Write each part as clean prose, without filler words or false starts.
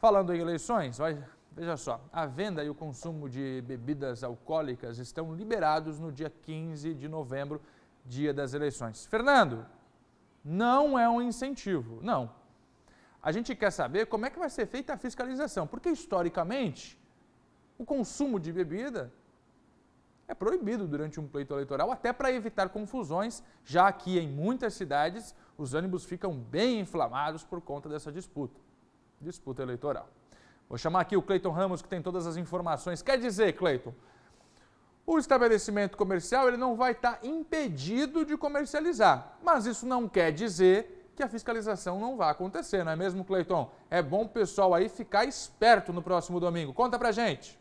Falando em eleições, veja só, a venda e o consumo de bebidas alcoólicas estão liberados no dia 15 de novembro, dia das eleições. Fernando, não é um incentivo, não. A gente quer saber como é que vai ser feita a fiscalização, porque historicamente o consumo de bebida é proibido durante um pleito eleitoral, até para evitar confusões, já que em muitas cidades os ânimos ficam bem inflamados por conta dessa disputa eleitoral. Vou chamar aqui o Cleiton Ramos, que tem todas as informações. Quer dizer, Cleiton, o estabelecimento comercial ele não vai estar impedido de comercializar, mas isso não quer dizer que a fiscalização não vai acontecer, não é mesmo, Cleiton? É bom o pessoal aí ficar esperto no próximo domingo. Conta pra gente.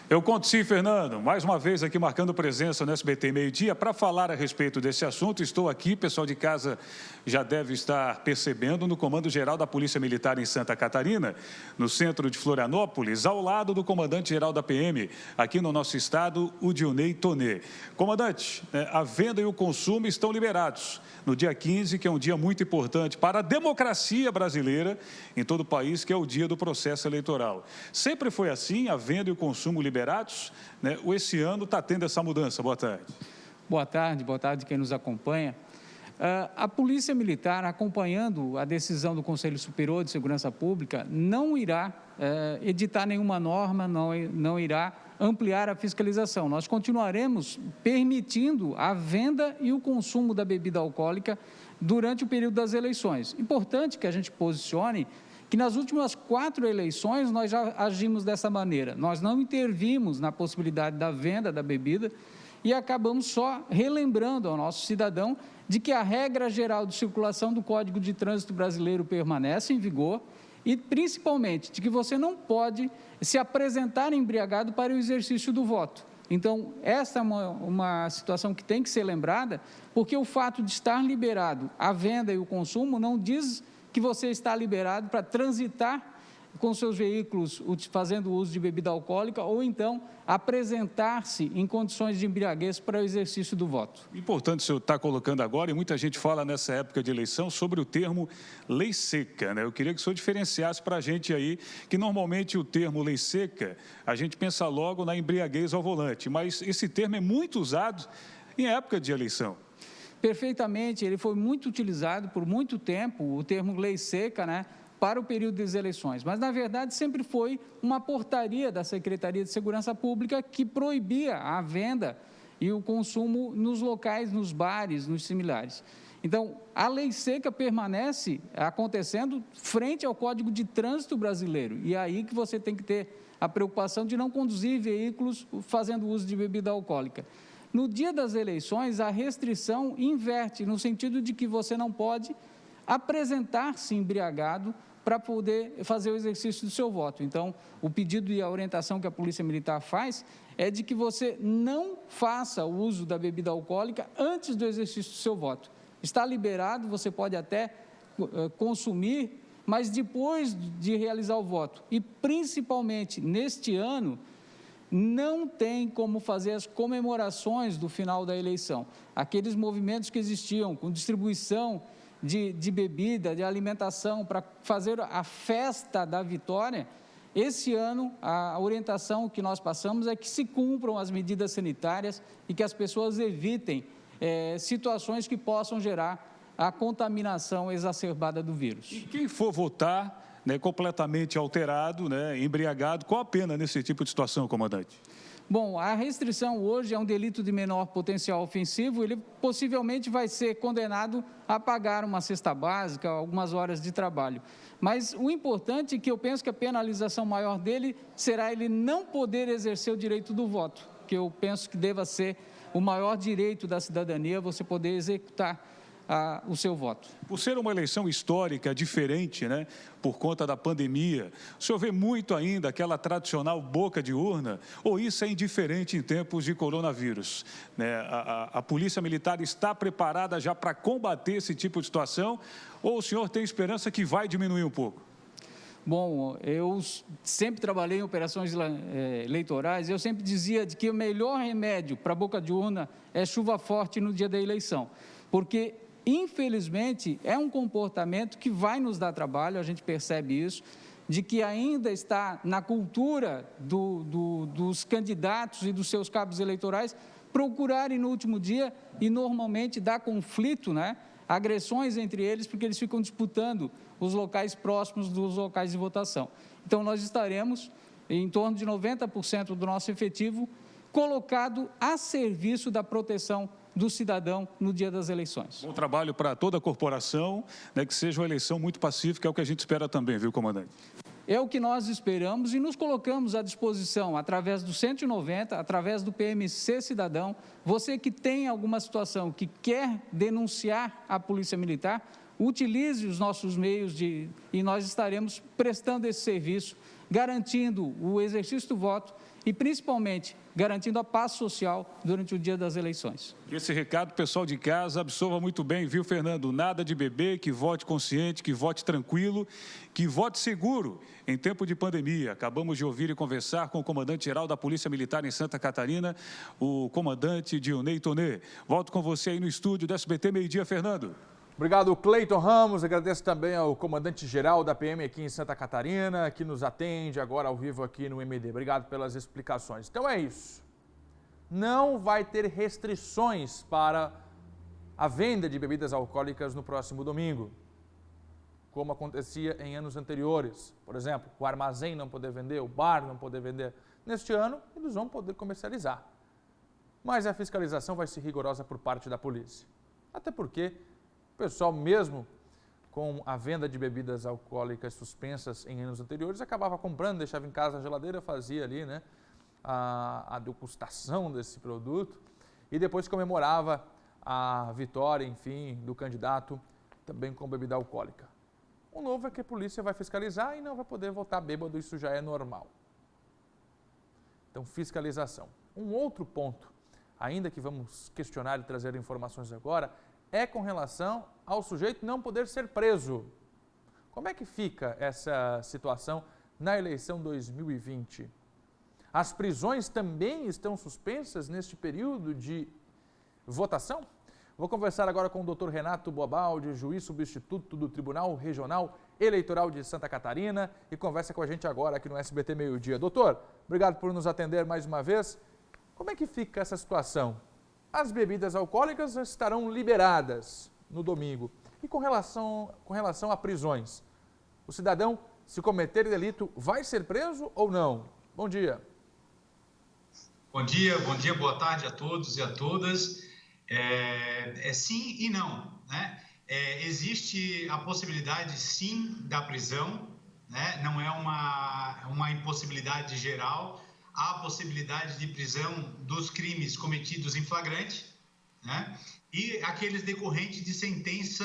Eu conto sim, Fernando. Mais uma vez aqui marcando presença no SBT Meio-Dia para falar a respeito desse assunto. Estou aqui, pessoal de casa já deve estar percebendo, no Comando Geral da Polícia Militar em Santa Catarina, no centro de Florianópolis, ao lado do comandante-geral da PM, aqui no nosso estado, o Dionei Tonê. Comandante, a venda e o consumo estão liberados no dia 15, que é um dia muito importante para a democracia brasileira em todo o país, que é o dia do processo eleitoral. Sempre foi assim, a venda e o consumo liberados, né? Esse ano está tendo essa mudança. Boa tarde. Boa tarde quem nos acompanha. A Polícia Militar, acompanhando a decisão do Conselho Superior de Segurança Pública, não irá editar nenhuma norma, não irá ampliar a fiscalização. Nós continuaremos permitindo a venda e o consumo da bebida alcoólica durante o período das eleições. Importante que a gente posicione que nas últimas 4 eleições nós já agimos dessa maneira. Nós não intervimos na possibilidade da venda da bebida e acabamos só relembrando ao nosso cidadão de que a regra geral de circulação do Código de Trânsito Brasileiro permanece em vigor e, principalmente, de que você não pode se apresentar embriagado para o exercício do voto. Então, essa é uma situação que tem que ser lembrada, porque o fato de estar liberado a venda e o consumo não diz que você está liberado para transitar com seus veículos fazendo uso de bebida alcoólica ou então apresentar-se em condições de embriaguez para o exercício do voto. Importante o senhor estar colocando agora, e muita gente fala nessa época de eleição sobre o termo lei seca, né? Eu queria que o senhor diferenciasse para a gente aí, que normalmente o termo lei seca, a gente pensa logo na embriaguez ao volante, mas esse termo é muito usado em época de eleição. Perfeitamente, ele foi muito utilizado por muito tempo, o termo lei seca, né, para o período das eleições, mas na verdade sempre foi uma portaria da Secretaria de Segurança Pública que proibia a venda e o consumo nos locais, nos bares, nos similares. Então, a lei seca permanece acontecendo frente ao Código de Trânsito Brasileiro, e é aí que você tem que ter a preocupação de não conduzir veículos fazendo uso de bebida alcoólica. No dia das eleições, a restrição inverte, no sentido de que você não pode apresentar-se embriagado para poder fazer o exercício do seu voto. Então, o pedido e a orientação que a Polícia Militar faz é de que você não faça o uso da bebida alcoólica antes do exercício do seu voto. Está liberado, você pode até consumir, mas depois de realizar o voto. E, principalmente, neste ano, não tem como fazer as comemorações do final da eleição. Aqueles movimentos que existiam com distribuição de bebida, de alimentação, para fazer a festa da vitória, esse ano a orientação que nós passamos é que se cumpram as medidas sanitárias e que as pessoas evitem situações que possam gerar a contaminação exacerbada do vírus. E quem for votar, né, completamente alterado, né, embriagado, qual a pena nesse tipo de situação, comandante? Bom, a restrição hoje é um delito de menor potencial ofensivo, ele possivelmente vai ser condenado a pagar uma cesta básica, algumas horas de trabalho. Mas o importante é que eu penso que a penalização maior dele será ele não poder exercer o direito do voto, que eu penso que deva ser o maior direito da cidadania, você poder executar o seu voto. Por ser uma eleição histórica diferente, né, por conta da pandemia, o senhor vê muito ainda aquela tradicional boca de urna, ou isso é indiferente em tempos de coronavírus? Né? A Polícia Militar está preparada já para combater esse tipo de situação, ou o senhor tem esperança que vai diminuir um pouco? Bom, eu sempre trabalhei em operações eleitorais, eu sempre dizia de que o melhor remédio para a boca de urna é chuva forte no dia da eleição, porque infelizmente, é um comportamento que vai nos dar trabalho, a gente percebe isso, de que ainda está na cultura dos candidatos e dos seus cabos eleitorais procurarem no último dia e normalmente dá conflito, né? Agressões entre eles, porque eles ficam disputando os locais próximos dos locais de votação. Então, nós estaremos em torno de 90% do nosso efetivo colocado a serviço da proteção do cidadão no dia das eleições. Bom trabalho para toda a corporação, né, que seja uma eleição muito pacífica, é o que a gente espera também, viu, comandante? É o que nós esperamos e nos colocamos à disposição através do 190, através do PMC Cidadão. Você que tem alguma situação que quer denunciar a Polícia Militar, utilize os nossos meios e nós estaremos prestando esse serviço, garantindo o exercício do voto e, principalmente, garantindo a paz social durante o dia das eleições. Esse recado, pessoal de casa, absorva muito bem, viu, Fernando? Nada de beber, que vote consciente, que vote tranquilo, que vote seguro em tempo de pandemia. Acabamos de ouvir e conversar com o comandante-geral da Polícia Militar em Santa Catarina, o comandante Dionei Tonê. Volto com você aí no estúdio do SBT Meio-Dia, Fernando. Obrigado, Cleiton Ramos. Agradeço também ao comandante-geral da PM aqui em Santa Catarina, que nos atende agora ao vivo aqui no MD. Obrigado pelas explicações. Então é isso. Não vai ter restrições para a venda de bebidas alcoólicas no próximo domingo, como acontecia em anos anteriores. Por exemplo, o armazém não poder vender, o bar não poder vender. Neste ano, eles vão poder comercializar. Mas a fiscalização vai ser rigorosa por parte da polícia. Até porque o pessoal, mesmo com a venda de bebidas alcoólicas suspensas em anos anteriores, acabava comprando, deixava em casa a geladeira, fazia ali, né, a degustação desse produto e depois comemorava a vitória, enfim, do candidato também com bebida alcoólica. O novo é que a polícia vai fiscalizar e não vai poder votar bêbado, isso já é normal. Então, fiscalização. Um outro ponto, ainda que vamos questionar e trazer informações agora, é com relação ao sujeito não poder ser preso. Como é que fica essa situação na eleição 2020? As prisões também estão suspensas neste período de votação? Vou conversar agora com o Dr. Renato Bobaldi, juiz substituto do Tribunal Regional Eleitoral de Santa Catarina, e conversa com a gente agora aqui no SBT Meio-Dia. Doutor, obrigado por nos atender mais uma vez. Como é que fica essa situação? As bebidas alcoólicas estarão liberadas no domingo. E com relação a prisões, o cidadão, se cometer delito, vai ser preso ou não? Bom dia. Bom dia, boa tarde a todos e a todas. Sim e não, né? Existe a possibilidade, sim, da prisão, né? Não é uma impossibilidade geral. Há a possibilidade de prisão dos crimes cometidos em flagrante, né? E aqueles decorrentes de sentença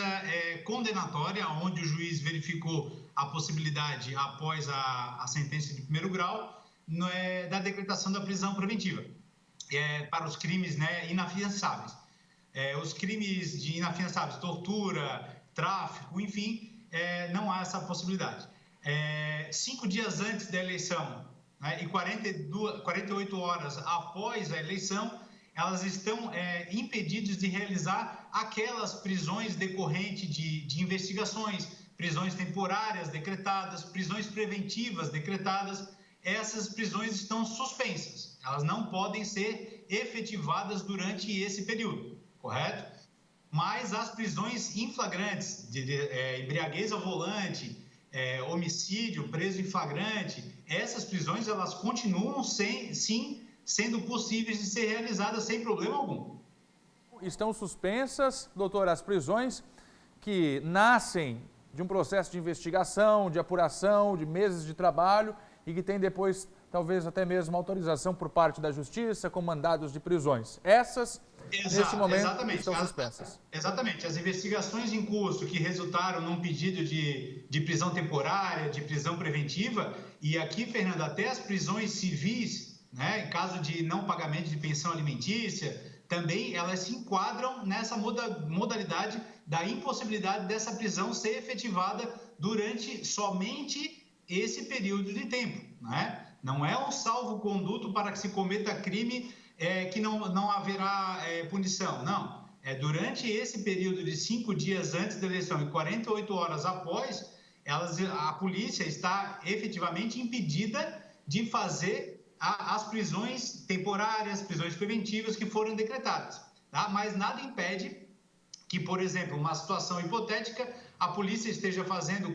condenatória, onde o juiz verificou a possibilidade, após a sentença de primeiro grau, da decretação da prisão preventiva, para os crimes, né, inafiançáveis. Os crimes de inafiançáveis, tortura, tráfico, enfim, não há essa possibilidade. 5 dias antes da eleição, né, e 48 horas após a eleição, elas estão impedidas de realizar aquelas prisões decorrentes de investigações, prisões temporárias decretadas, prisões preventivas decretadas. Essas prisões estão suspensas, elas não podem ser efetivadas durante esse período, correto? Mas as prisões em flagrantes, embriaguez ao volante, homicídio, preso em flagrante, essas prisões elas continuam sim sendo possíveis de ser realizadas sem problema algum. Estão suspensas, doutor, as prisões que nascem de um processo de investigação, de apuração, de meses de trabalho e que tem depois, talvez até mesmo, autorização por parte da Justiça com mandados de prisões. Essas, neste momento, estão suspensas. Exatamente. As investigações em curso que resultaram num pedido de prisão temporária, de prisão preventiva, e aqui, Fernando, até as prisões civis, né, em caso de não pagamento de pensão alimentícia, também elas se enquadram nessa modalidade da impossibilidade dessa prisão ser efetivada durante somente esse período de tempo, né? Não é um salvo-conduto para que se cometa crime que não haverá punição, não. durante esse período de 5 dias antes da eleição e 48 horas após, a polícia está efetivamente impedida de fazer as prisões temporárias, prisões preventivas que foram decretadas. Tá? Mas nada impede que, por exemplo, uma situação hipotética, a polícia esteja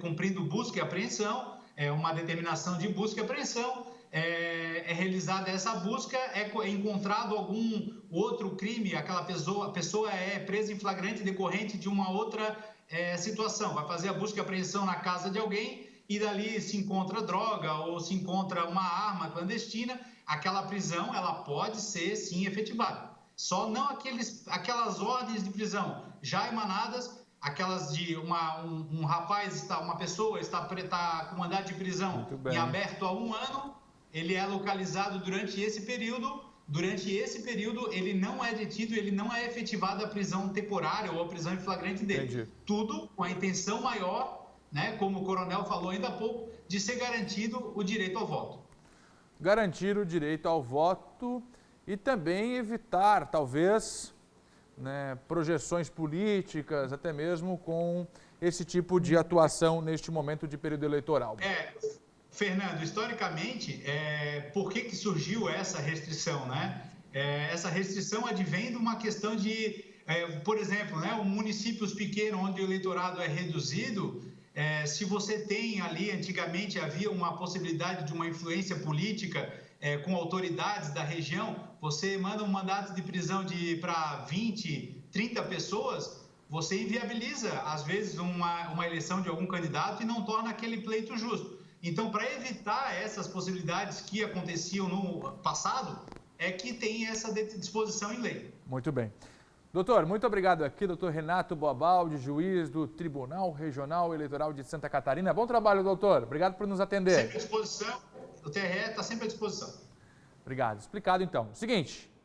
cumprindo busca e apreensão, uma determinação de busca e apreensão, é realizada essa busca, é encontrado algum outro crime, aquela pessoa é presa em flagrante decorrente de uma outra situação, vai fazer a busca e apreensão na casa de alguém e dali se encontra droga ou se encontra uma arma clandestina, aquela prisão ela pode ser sim efetivada. Só não aquelas ordens de prisão já emanadas, aquelas de uma pessoa está com mandado de prisão em aberto há 1 ano, ele é localizado durante esse período, ele não é detido, ele não é efetivada a prisão temporária ou a prisão em flagrante dele. Entendi. Tudo com a intenção maior, né, como o coronel falou ainda há pouco, de ser garantido o direito ao voto. Garantir o direito ao voto e também evitar, talvez, né, projeções políticas, até mesmo com esse tipo de atuação neste momento de período eleitoral. Fernando, historicamente, por que surgiu essa restrição, né? Essa restrição advém de uma questão de, por exemplo, né, municípios pequenos onde o eleitorado é reduzido, se você tem ali, antigamente havia uma possibilidade de uma influência política com autoridades da região, você manda um mandato de prisão para 20, 30 pessoas, você inviabiliza, às vezes, uma eleição de algum candidato e não torna aquele pleito justo. Então, para evitar essas possibilidades que aconteciam no passado, é que tem essa disposição em lei. Muito bem. Doutor, muito obrigado aqui, doutor Renato Boabaldi, juiz do Tribunal Regional Eleitoral de Santa Catarina. Bom trabalho, doutor. Obrigado por nos atender. Sempre à disposição. O TRE está sempre à disposição. Obrigado. Explicado, então. Seguinte,